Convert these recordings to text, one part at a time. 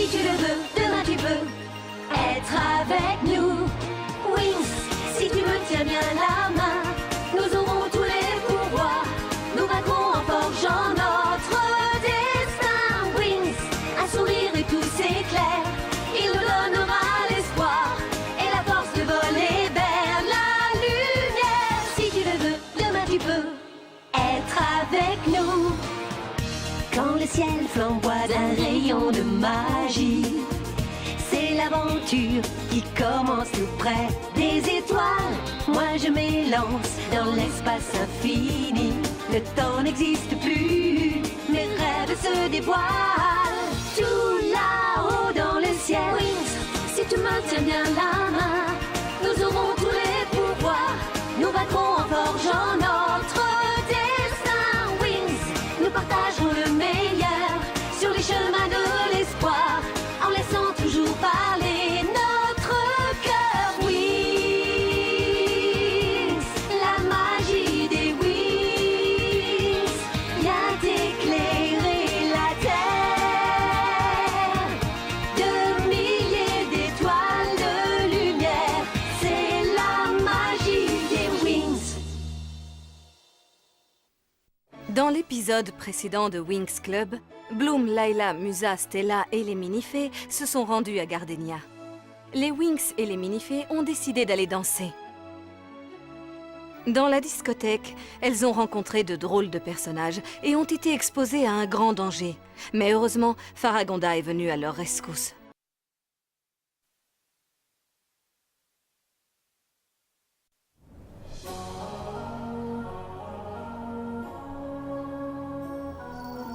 Si tu le veux, demain tu peux être avec nous. Wings, si tu me tiens bien la main, nous aurons tous les pouvoirs. Nous vaincrons en forgeant notre destin. Wings, un sourire et tout s'éclaire. Il nous donnera l'espoir et la force de voler vers la lumière. Si tu le veux, demain tu peux être avec nous. Quand le ciel flamboie d'un rayon de magie, c'est l'aventure qui commence tout près des étoiles. Moi je m'élance dans l'espace infini. Le temps n'existe plus, mes rêves se dévoilent. Tout là-haut dans le ciel. Wings, si tu me tiens bien la main, nous aurons tous les pouvoirs. Nous vaincrons en forgeant notre destin. Wings, nous partagerons le meilleur sur les chemins de l'espoir, en laissant toujours parler notre cœur. Wings, la magie des Wings vient éclairer la terre. De milliers d'étoiles de lumière, c'est la magie des Wings. Dans l'épisode précédent de Winx Club, Bloom, Layla, Musa, Stella et les Minifées se sont rendus à Gardenia. Les Winx et les Minifées ont décidé d'aller danser. Dans la discothèque, elles ont rencontré de drôles de personnages et ont été exposées à un grand danger. Mais heureusement, Faragonda est venue à leur rescousse.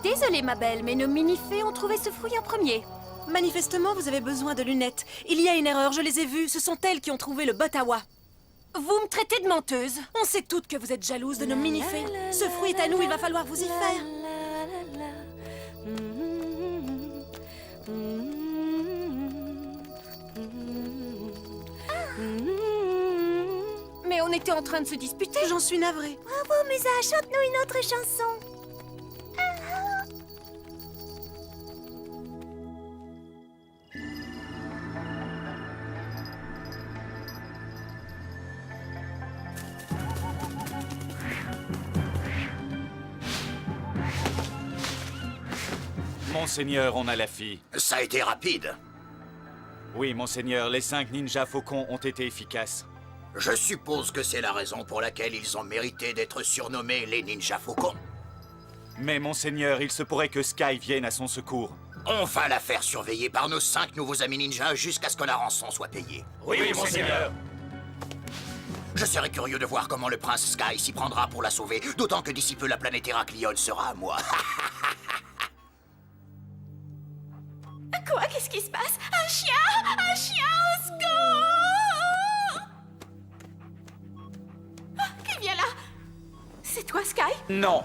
Désolée, ma belle, mais nos minifées ont trouvé ce fruit en premier. Manifestement, vous avez besoin de lunettes. Il y a une erreur, je les ai vues. Ce sont elles qui ont trouvé le botawa. Vous me traitez de menteuse. On sait toutes que vous êtes jalouses de nos minifées. Ce fruit est à nous, il va falloir vous y faire. Mais on était en train de se disputer. J'en suis navrée. Bravo, Musa, chante-nous une autre chanson. Monseigneur, on a la fille. Ça a été rapide. Oui, monseigneur, les 5 ninjas faucons ont été efficaces. Je suppose que c'est la raison pour laquelle ils ont mérité d'être surnommés les ninjas faucons. Mais monseigneur, il se pourrait que Sky vienne à son secours. On va la faire surveiller par nos 5 nouveaux amis ninjas jusqu'à ce que la rançon soit payée. Oui, monseigneur. Je serais curieux de voir comment le prince Sky s'y prendra pour la sauver, d'autant que d'ici peu la planète Héraclion sera à moi. Quoi? Qu'est-ce qui se passe? Un chien! Un chien! Au secours! Ah, qui vient là? C'est toi, Sky? Non.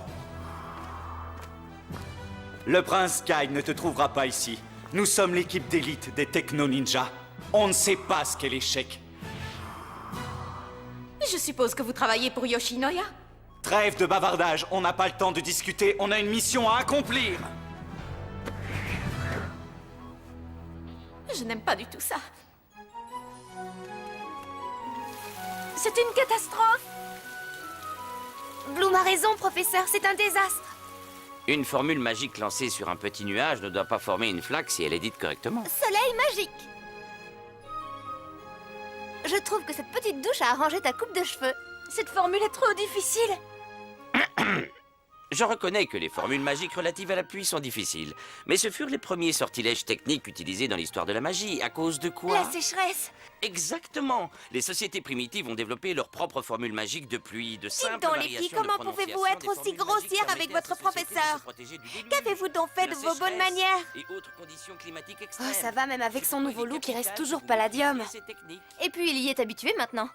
Le prince Sky ne te trouvera pas ici. Nous sommes l'équipe d'élite des techno-ninjas. On ne sait pas ce qu'est l'échec. Je suppose que vous travaillez pour Yoshinoya? Trêve de bavardage, on n'a pas le temps de discuter, on a une mission à accomplir. Je n'aime pas du tout ça. C'est une catastrophe! Bloom a raison, professeur, c'est un désastre. Une formule magique lancée sur un petit nuage ne doit pas former une flaque si elle est dite correctement. Soleil magique. Je trouve que cette petite douche a arrangé ta coupe de cheveux. Cette formule est trop difficile. Je reconnais que les formules magiques relatives à la pluie sont difficiles, mais ce furent les premiers sortilèges techniques utilisés dans l'histoire de la magie. À cause de quoi? La sécheresse. Exactement. Les sociétés primitives ont développé leurs propres formules magiques de pluie, de simples Dites donc, les variations filles, de comment prononciation pouvez-vous être des aussi formules grossière magiques avec permettaient à votre ces sociétés de professeur? se protéger du début, Qu'avez-vous donc fait de la vos bonnes sécheresse manières? et autres conditions climatiques Oh, extrêmes. ça va, même avec son nouveau look, il reste toujours Ces palladium. techniques. Et puis, il y est habitué maintenant.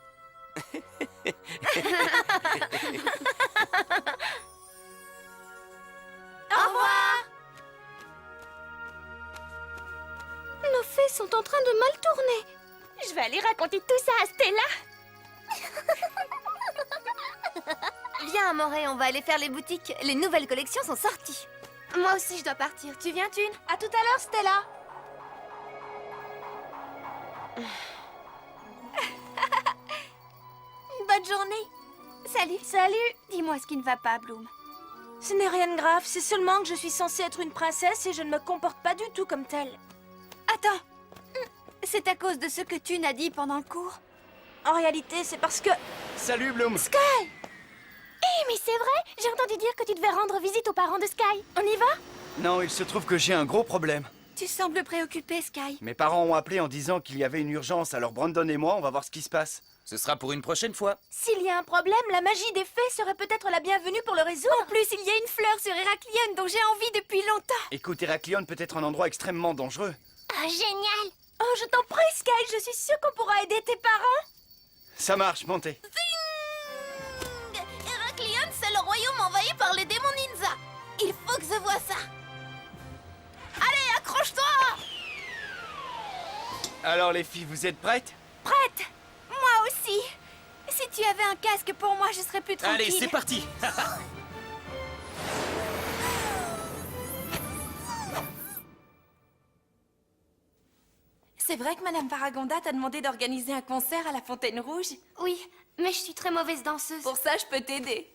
Au revoir. Nos fées sont en train de mal tourner. Je vais aller raconter tout ça à Stella. Viens, Amoré, on va aller faire les boutiques. Les nouvelles collections sont sorties. Moi aussi, je dois partir. Tu viens, Thune? À tout à l'heure, Stella. Bonne journée. Salut. Salut. Dis-moi ce qui ne va pas, Bloom. Ce n'est rien de grave, c'est seulement que je suis censée être une princesse et je ne me comporte pas du tout comme telle. Attends. C'est à cause de ce que tu n'as dit pendant le cours? En réalité, c'est parce que... Salut Bloom. Eh, mais c'est vrai. J'ai entendu dire que tu devais rendre visite aux parents de Sky. On y va? Non, il se trouve que j'ai un gros problème. Tu sembles préoccupé, Sky. Mes parents ont appelé en disant qu'il y avait une urgence, alors Brandon et moi, on va voir ce qui se passe. Ce sera pour une prochaine fois. S'il y a un problème, la magie des fées serait peut-être la bienvenue pour le résoudre. En plus, il y a une fleur sur Héraclion dont j'ai envie depuis longtemps. Écoute, Héraclion peut être un endroit extrêmement dangereux. Ah, génial. Oh, je t'en prie, Sky, je suis sûre qu'on pourra aider tes parents. Ça marche, montez. Héraclion, c'est le royaume envahi par les démons ninja. Il faut que je vois ça. Allez, accroche-toi. Alors les filles, vous êtes prêtes? Prête? Moi aussi. Si tu avais un casque pour moi, je serais plus tranquille. Allez, c'est parti. C'est vrai que Madame Paragonda t'a demandé d'organiser un concert à la Fontaine Rouge? Oui, mais je suis très mauvaise danseuse. Pour ça, je peux t'aider.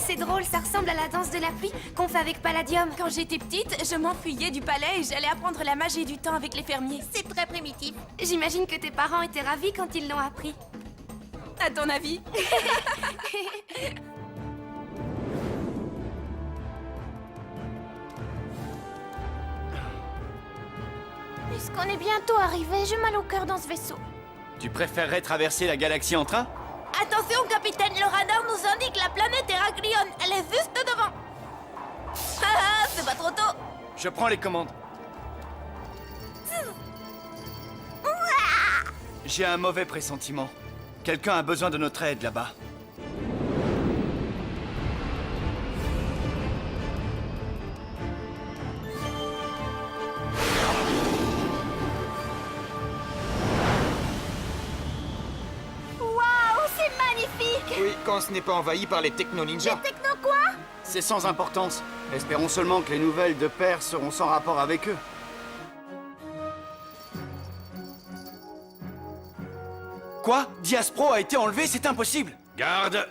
C'est drôle, ça ressemble à la danse de la pluie qu'on fait avec Palladium. Quand j'étais petite, je m'enfuyais du palais et j'allais apprendre la magie du temps avec les fermiers. C'est très primitif. J'imagine que tes parents étaient ravis quand ils l'ont appris. À ton avis? Puisqu'on est bientôt arrivé, j'ai mal au cœur dans ce vaisseau. Tu préférerais traverser la galaxie en train? Attention, capitaine, le radar nous indique la planète Héraclion. Elle est juste devant. Ah, c'est pas trop tôt. Je prends les commandes. J'ai un mauvais pressentiment. Quelqu'un a besoin de notre aide là-bas. Waouh, c'est magnifique. Oui, quand ce n'est pas envahi par les techno-ninjas. Techno quoi? C'est sans importance. Espérons seulement que les nouvelles de Père seront sans rapport avec eux. Quoi? Diaspro a été enlevé? C'est impossible! Garde!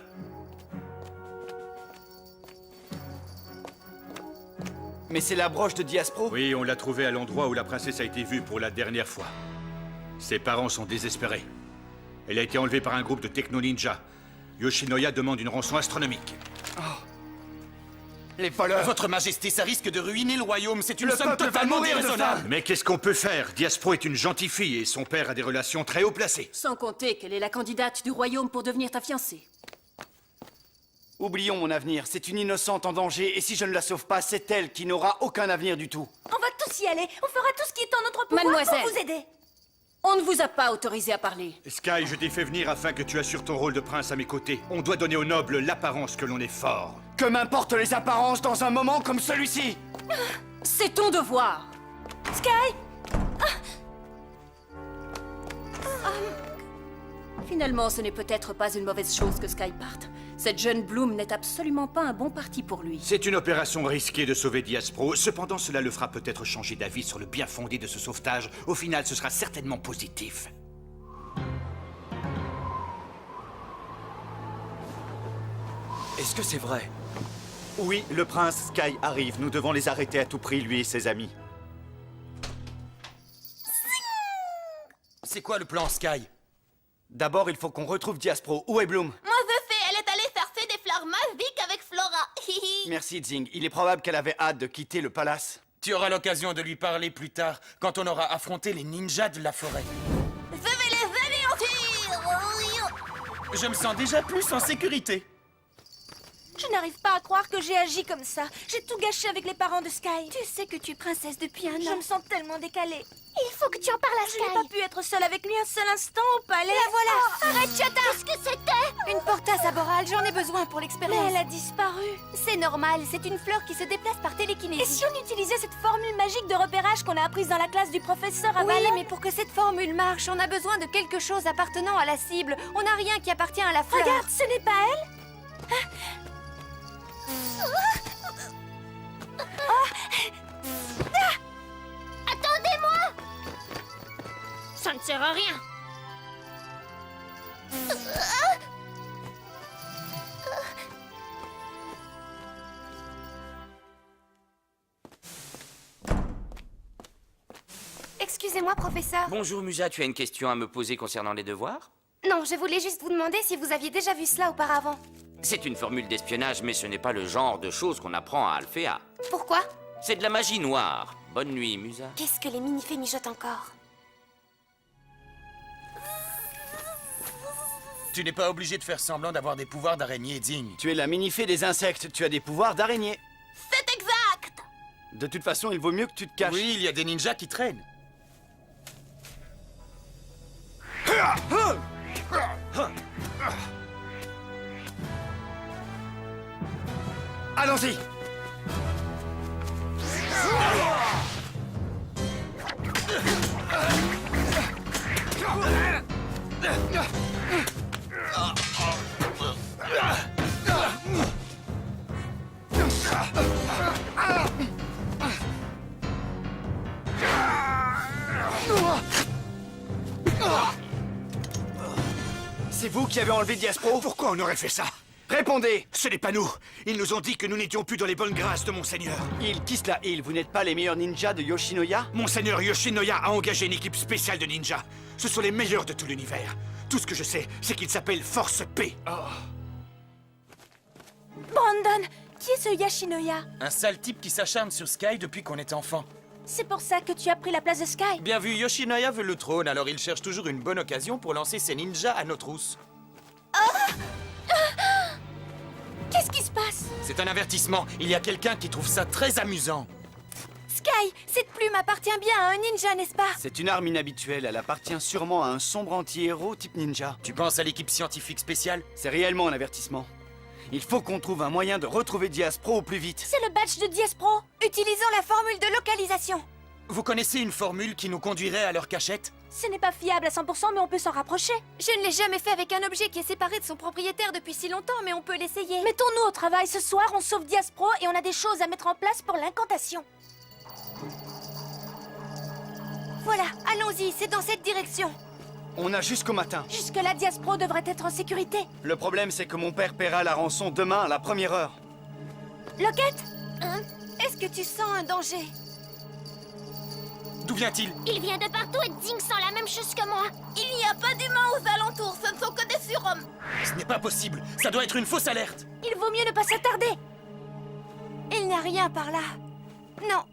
Mais c'est la broche de Diaspro? Oui, on l'a trouvée à l'endroit où la princesse a été vue pour la dernière fois. Ses parents sont désespérés. Elle a été enlevée par un groupe de techno-ninjas. Yoshinoya demande une rançon astronomique. Les voleurs! Votre Majesté, ça risque de ruiner le royaume. C'est une Le somme peuple va totalement mourir de déraisonnable. faim. Mais qu'est-ce qu'on peut faire? Diaspro est une gentille fille et son père a des relations très haut placées. Sans compter qu'elle est la candidate du royaume pour devenir ta fiancée. Oublions mon avenir. C'est une innocente en danger et si je ne la sauve pas, c'est elle qui n'aura aucun avenir du tout. On va tous y aller. On fera tout ce qui est en notre pouvoir Mademoiselle. pour vous aider. On ne vous a pas autorisé à parler. Sky, je t'ai fait venir afin que tu assures ton rôle de prince à mes côtés. On doit donner aux nobles l'apparence que l'on est fort. Que m'importent les apparences dans un moment comme celui-ci? C'est ton devoir. Sky! Finalement, ce n'est peut-être pas une mauvaise chose que Sky parte. Cette jeune Bloom n'est absolument pas un bon parti pour lui. C'est une opération risquée de sauver Diaspro. Cependant, cela le fera peut-être changer d'avis sur le bien fondé de ce sauvetage. Au final, ce sera certainement positif. Est-ce que c'est vrai? Oui, le prince Sky arrive. Nous devons les arrêter à tout prix, lui et ses amis. C'est quoi le plan, Sky? D'abord, il faut qu'on retrouve Diaspro. Où est Bloom? Moi, je sais, elle est allée chercher des fleurs magiques avec Flora. Merci, Zing. Il est probable qu'elle avait hâte de quitter le palace. Tu auras l'occasion de lui parler plus tard, quand on aura affronté les ninjas de la forêt. Je vais les anéantir. Je me sens déjà plus en sécurité. Je n'arrive pas à croire que j'ai agi comme ça. J'ai tout gâché avec les parents de Sky. Tu sais que tu es princesse depuis un Je an. me sens tellement décalée. Il faut que tu en parles à Je Sky. n'ai pas pu être seule avec lui un seul instant au palais. La voilà. Arrête, Chata. Qu'est-ce que c'était? Une portasse aborale, j'en ai besoin pour Mais l'expérience. elle a disparu. C'est normal, c'est une fleur qui se déplace par télékinésie. Et si on utilisait cette formule magique de repérage qu'on a apprise dans la classe du professeur à Oui, Valon? mais pour que cette formule marche, on a besoin de quelque chose appartenant à la cible. On n'a rien qui appartient à la fleur. Regarde, ce n'est pas elle? sert à rien. Excusez-moi, professeur. Bonjour Musa, tu as une question à me poser concernant les devoirs? Non, je voulais juste vous demander si vous aviez déjà vu cela auparavant. C'est une formule d'espionnage, mais ce n'est pas le genre de choses qu'on apprend à Alphéa. Pourquoi? C'est de la magie noire. Bonne nuit, Musa. Qu'est-ce que les minifées mijotent encore? Tu n'es pas obligé de faire semblant d'avoir des pouvoirs d'araignée dignes. Tu es la minifée des insectes, tu as des pouvoirs d'araignée. C'est exact. De toute façon, il vaut mieux que tu te caches. Oui, il y a des ninjas qui traînent. Allons-y. C'est vous qui avez enlevé Diaspro? Pourquoi on aurait fait ça? Répondez! Ce n'est pas nous. Ils nous ont dit que nous n'étions plus dans les bonnes grâces de Monseigneur. Qui cela, vous n'êtes pas les meilleurs ninjas de Yoshinoya? Monseigneur Yoshinoya a engagé une équipe spéciale de ninjas. Ce sont les meilleurs de tout l'univers. Tout ce que je sais, c'est qu'ils s'appellent Force P. Brandon, qui est ce Yoshinoya? Un sale type qui s'acharne sur Sky depuis qu'on est enfant. C'est pour ça que tu as pris la place de Sky? Bien vu, Yoshinoya veut le trône, alors il cherche toujours une bonne occasion pour lancer ses ninjas à nos trousses. Qu'est-ce qui se passe? C'est un avertissement, il y a quelqu'un qui trouve ça très amusant. Sky, cette plume appartient bien à un ninja, n'est-ce pas? C'est une arme inhabituelle, elle appartient sûrement à un sombre anti-héros type ninja. Tu penses à l'équipe scientifique spéciale? C'est réellement un avertissement. Il faut qu'on trouve un moyen de retrouver Diaspro au plus vite. C'est le badge de Diaspro. Utilisons la formule de localisation. Vous connaissez une formule qui nous conduirait à leur cachette? Ce n'est pas fiable à 100%, mais on peut s'en rapprocher. Je ne l'ai jamais fait avec un objet qui est séparé de son propriétaire depuis si longtemps, mais on peut l'essayer. Mettons-nous au travail ce soir, on sauve Diaspro et on a des choses à mettre en place pour l'incantation. Voilà, allons-y, c'est dans cette direction. On a jusqu'au matin. Jusque-là, Diaspro devrait être en sécurité. Le problème, c'est que mon père paiera la rançon demain à la première heure. Loquette? Hein? Est-ce que tu sens un danger? D'où vient-il? Il vient de partout et Ding sent la même chose que moi. Il n'y a pas d'humains aux alentours, ce ne sont que des surhommes. Ce n'est pas possible, ça doit être une fausse alerte. Il vaut mieux ne pas s'attarder. Il n'y a rien par là. Non.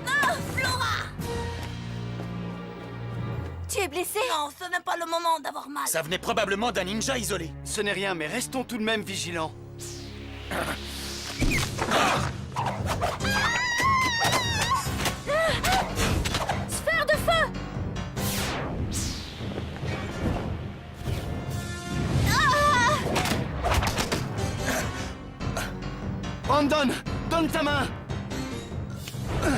Ah, Flora! Tu es blessé? Non, ce n'est pas le moment d'avoir mal. Ça venait probablement d'un ninja isolé. Ce n'est rien, mais restons tout de même vigilants. Sphère de feu! Brandon, donne ta main! Waouh,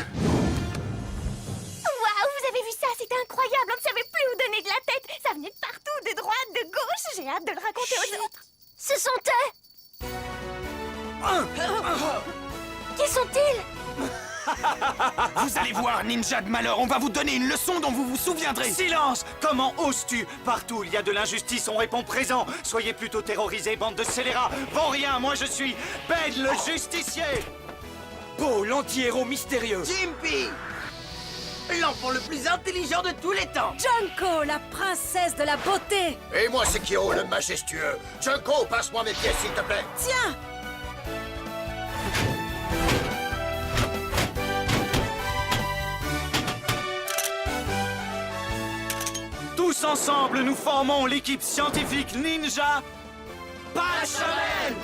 vous avez vu ça? C'était incroyable, on ne savait plus où donner de la tête. Ça venait de partout, de droite, de gauche. J'ai hâte de le raconter aux autres. Ce sont eux! Qui sont-ils? Vous allez voir, ninja de malheur, on va vous donner une leçon dont vous vous souviendrez. Silence! Comment oses-tu? Partout il y a de l'injustice, on répond présent. Soyez plutôt terrorisés, bande de scélérats. Pour rien, moi je suis Ben le justicier. Bo, l'anti-héros mystérieux. Jimpy, l'enfant le plus intelligent de tous les temps. Junko, la princesse de la beauté. Et moi, c'est Kyo, le majestueux. Junko, passe-moi mes pièces, s'il te plaît. Tiens! Tous ensemble, nous formons l'équipe scientifique ninja Pachamel!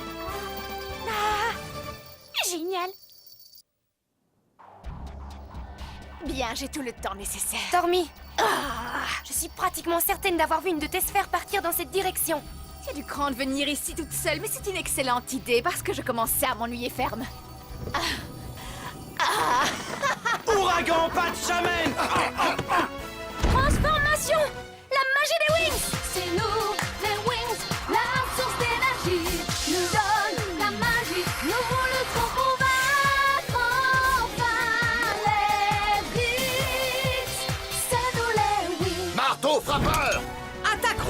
Génial! Bien, j'ai tout le temps nécessaire. Stormy. Je suis pratiquement certaine d'avoir vu une de tes sphères partir dans cette direction. C'est du cran de venir ici toute seule, mais c'est une excellente idée parce que je commençais à m'ennuyer ferme. Ouragan Pachamel! Transformation! La magie des Wings! C'est nous, les Wings, la source d'énergie nous donne la magie. Nous lutterons pour vaincre enfin les Blitz. C'est nous les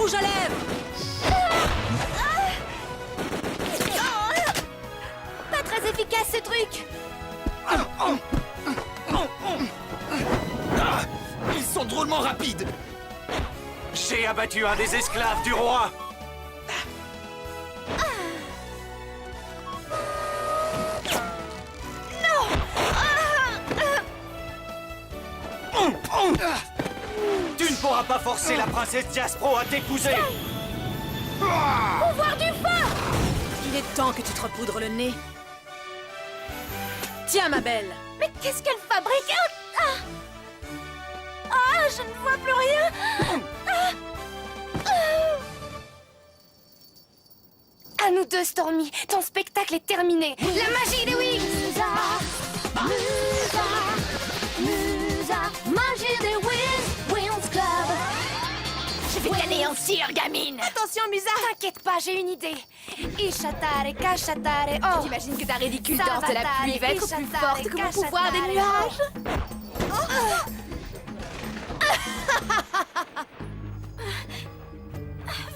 rouge à lèvres! Pas très efficace ce truc. Ils sont drôlement rapides. J'ai abattu un des esclaves du roi. Tu ne pourras pas forcer la princesse Diaspro à t'épouser. Pouvoir du feu. Il est temps que tu te repoudres le nez. Tiens, ma belle. Mais qu'est-ce qu'elle fabrique? Je ne vois plus rien. À nous deux, Stormy. Ton spectacle est terminé. La magie des Wings! Magie des Wings Club. Je vais t'anéantir, gamine. Attention, Musa! T'inquiète pas, j'ai une idée. Ishatare, Kashatare, oh! T'imagines que ta ridicule danse de la pluie va être plus forte que mon pouvoir des nuages?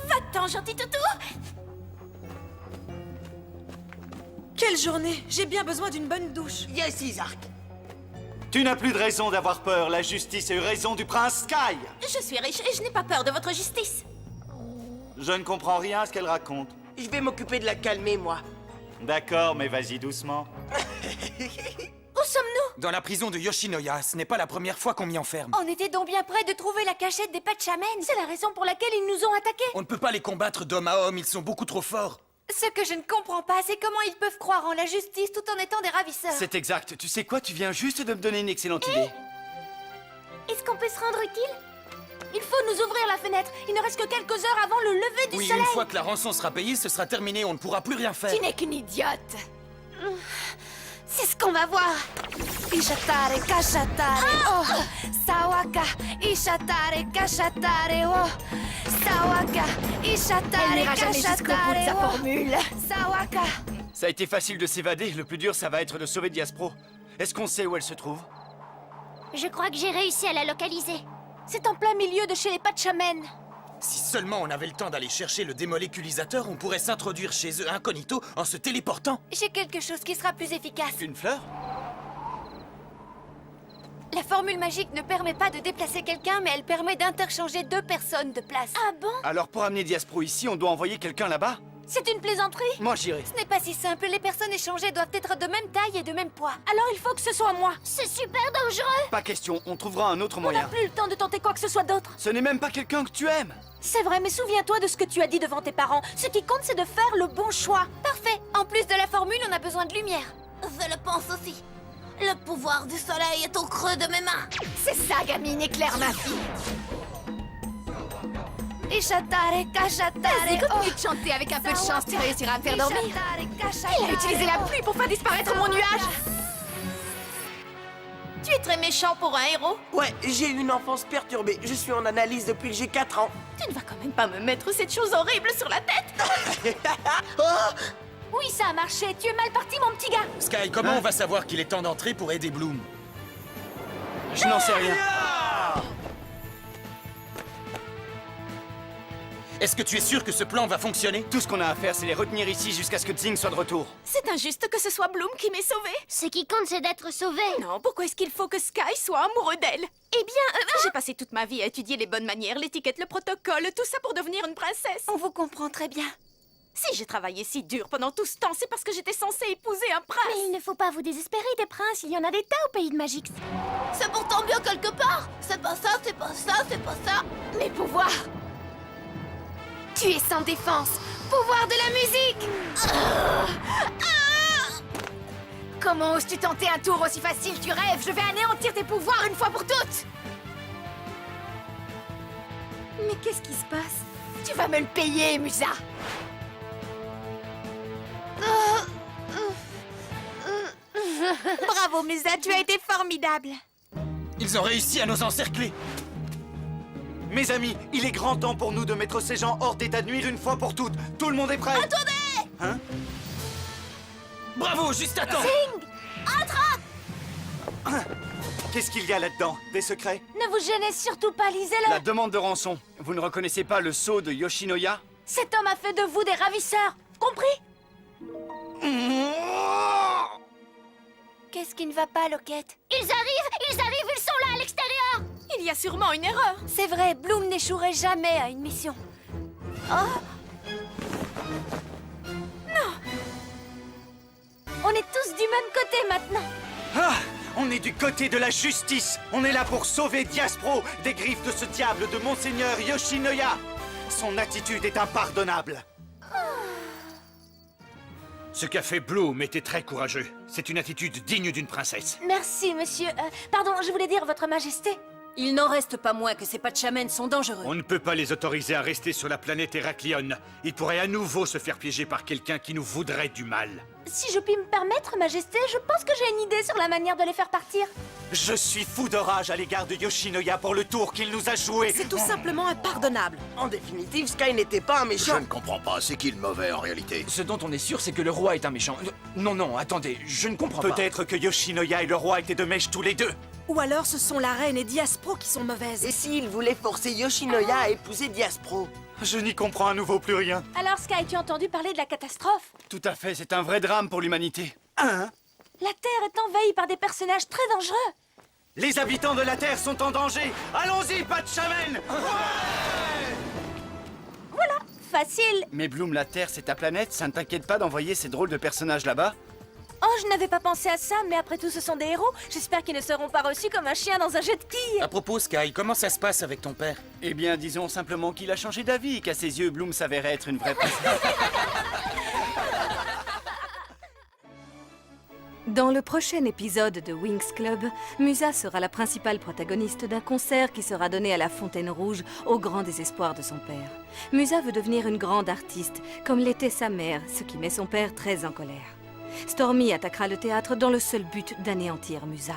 Va-t'en, gentil toutou. Quelle journée! J'ai bien besoin d'une bonne douche. Yes, Isaac. Tu n'as plus de raison d'avoir peur. La justice a eu raison du prince Sky. Je suis riche et je n'ai pas peur de votre justice. Je ne comprends rien à ce qu'elle raconte. Je vais m'occuper de la calmer, moi. D'accord, mais vas-y doucement. Où sommes-nous? Dans la prison de Yoshinoya, ce n'est pas la première fois qu'on m'y enferme. On était donc bien près de trouver la cachette des Pachamens. C'est la raison pour laquelle ils nous ont attaqués. On ne peut pas les combattre d'homme à homme, ils sont beaucoup trop forts. Ce que je ne comprends pas, c'est comment ils peuvent croire en la justice tout en étant des ravisseurs. C'est exact. Tu sais quoi, tu viens juste de me donner une excellente idée. Est-ce qu'on peut se rendre utile? Il faut nous ouvrir la fenêtre. Il ne reste que quelques heures avant le lever du Oui, soleil. une fois que la rançon sera payée, ce sera terminé, on ne pourra plus rien faire. Tu n'es qu'une idiote. C'est ce qu'on va voir. Ishatare, Kashatare, oh! Sawaka, Ishatare, Kashatare, oh! Sawaka, Ishatare, Elle n'ira jamais jusqu'au bout de sa Kashatare, formule. oh! Sawaka. Ça a été facile de s'évader. Le plus dur, ça va être de sauver Diaspro. Est-ce qu'on sait où elle se trouve? Je crois que j'ai réussi à la localiser. C'est en plein milieu de chez les Pachamens. Si seulement on avait le temps d'aller chercher le démoléculisateur, on pourrait s'introduire chez eux incognito en se téléportant. J'ai quelque chose qui sera plus efficace. Une fleur? La formule magique ne permet pas de déplacer quelqu'un, mais elle permet d'interchanger deux personnes de place. Ah bon? Alors pour amener Diaspro ici, on doit envoyer quelqu'un là-bas? C'est une plaisanterie? Moi j'irai. Ce n'est pas si simple. Les personnes échangées doivent être de même taille et de même poids. Alors il faut que ce soit moi. C'est super dangereux. Pas question, on trouvera un autre On n'a moyen. plus le temps de tenter quoi que ce soit d'autre. Ce n'est même pas quelqu'un que tu aimes. C'est vrai, mais souviens-toi de ce que tu as dit devant tes parents. Ce qui compte, c'est de faire le bon choix. Parfait. En plus de la formule, on a besoin de lumière. Je le pense aussi. Le pouvoir du soleil est au creux de mes mains. C'est ça, gamine, éclaire ma fille. Ishatare, Kashatare, Vas-y, continue oh! de chanter. Avec un peu de chance, tu réussiras à me faire dormir. Ishatare, Kashatare, Il a utilisé la pluie pour faire disparaître mon nuage. Tu es très méchant pour un héros. Ouais, j'ai eu une enfance perturbée. Je suis en analyse depuis que j'ai 4 ans. Tu ne vas quand même pas me mettre cette chose horrible sur la tête. Oui, ça a marché. Tu es mal parti, mon petit gars. Sky, comment on va savoir qu'il est temps d'entrer pour aider Bloom? Je n'en sais rien. Est-ce que tu es sûr que ce plan va fonctionner? Tout ce qu'on a à faire, c'est les retenir ici jusqu'à ce que Zing soit de retour. C'est injuste que ce soit Bloom qui m'ait sauvée. Ce qui compte, c'est d'être sauvé. Non, pourquoi est-ce qu'il faut que Sky soit amoureux d'elle? Eh bien, j'ai passé toute ma vie à étudier les bonnes manières, l'étiquette, le protocole, tout ça pour devenir une princesse. On vous comprend très bien. Si j'ai travaillé si dur pendant tout ce temps, c'est parce que j'étais censée épouser un prince. Mais il ne faut pas vous désespérer des princes. Il y en a des tas au pays de Magix. C'est pourtant bien quelque part. C'est pas ça, c'est pas ça, c'est pas ça. Mes pouvoirs. Tu es sans défense. Pouvoir de la musique. Comment oses-tu tenter un tour aussi facile? Tu rêves. Je vais anéantir tes pouvoirs une fois pour toutes. Mais qu'est-ce qui se passe? Tu vas me le payer, Musa. Bravo, Musa, tu as été formidable. Ils ont réussi à nous encercler. Mes amis, il est grand temps pour nous de mettre ces gens hors d'état de nuire une fois pour toutes. Tout le monde est prêt? Attendez! Hein? Bravo, juste à temps. Zing! Attrape! Qu'est-ce qu'il y a là-dedans? Des secrets? Ne vous gênez surtout pas, lisez-le. La demande de rançon. Vous ne reconnaissez pas le sceau de Yoshinoya? Cet homme a fait de vous des ravisseurs. Compris? Qu'est-ce qui ne va pas, Loquette? Ils sont là à l'extérieur! Il y a sûrement une erreur. C'est vrai, Bloom n'échouerait jamais à une mission. Oh! Non! On est tous du même côté maintenant. Ah! On est du côté de la justice. On est là pour sauver Diaspro des griffes de ce diable de Monseigneur Yoshinoya. Son attitude est impardonnable. Ce qu'a fait Bloom était très courageux. C'est une attitude digne d'une princesse. Merci, monsieur. Pardon, je voulais dire votre majesté. Il n'en reste pas moins que ces Patchamens sont dangereux. On ne peut pas les autoriser à rester sur la planète Héraclion. Ils pourraient à nouveau se faire piéger par quelqu'un qui nous voudrait du mal. Si je puis me permettre, majesté, je pense que j'ai une idée sur la manière de les faire partir. Je suis fou de rage à l'égard de Yoshinoya pour le tour qu'il nous a joué. C'est tout simplement impardonnable. En définitive, Sky n'était pas un méchant. Je ne comprends pas, c'est qui le mauvais en réalité? Ce dont on est sûr, c'est que le roi est un méchant. Non, attendez, je ne comprends pas. Peut-être que Yoshinoya et le roi étaient de mèche tous les deux. Ou alors ce sont la reine et Diaspro qui sont mauvaises. Et s'il voulait forcer Yoshinoya à épouser Diaspro? Je n'y comprends à nouveau plus rien. Alors, Sky, tu as entendu parler de la catastrophe? Tout à fait, c'est un vrai drame pour l'humanité. Hein? La Terre est envahie par des personnages très dangereux. Les habitants de la Terre sont en danger. Allons-y, Patchamen! Voilà, facile. Mais Bloom, la Terre, c'est ta planète, ça ne t'inquiète pas d'envoyer ces drôles de personnages là-bas? Oh, je n'avais pas pensé à ça, mais après tout, ce sont des héros. J'espère qu'ils ne seront pas reçus comme un chien dans un jeu de quilles. À propos, Sky, comment ça se passe avec ton père? Eh bien, disons simplement qu'il a changé d'avis et qu'à ses yeux, Bloom s'avérait être une vraie princesse. Dans le prochain épisode de Winx Club, Musa sera la principale protagoniste d'un concert qui sera donné à la Fontaine Rouge au grand désespoir de son père. Musa veut devenir une grande artiste, comme l'était sa mère, ce qui met son père très en colère. Stormy attaquera le théâtre dans le seul but d'anéantir Musa.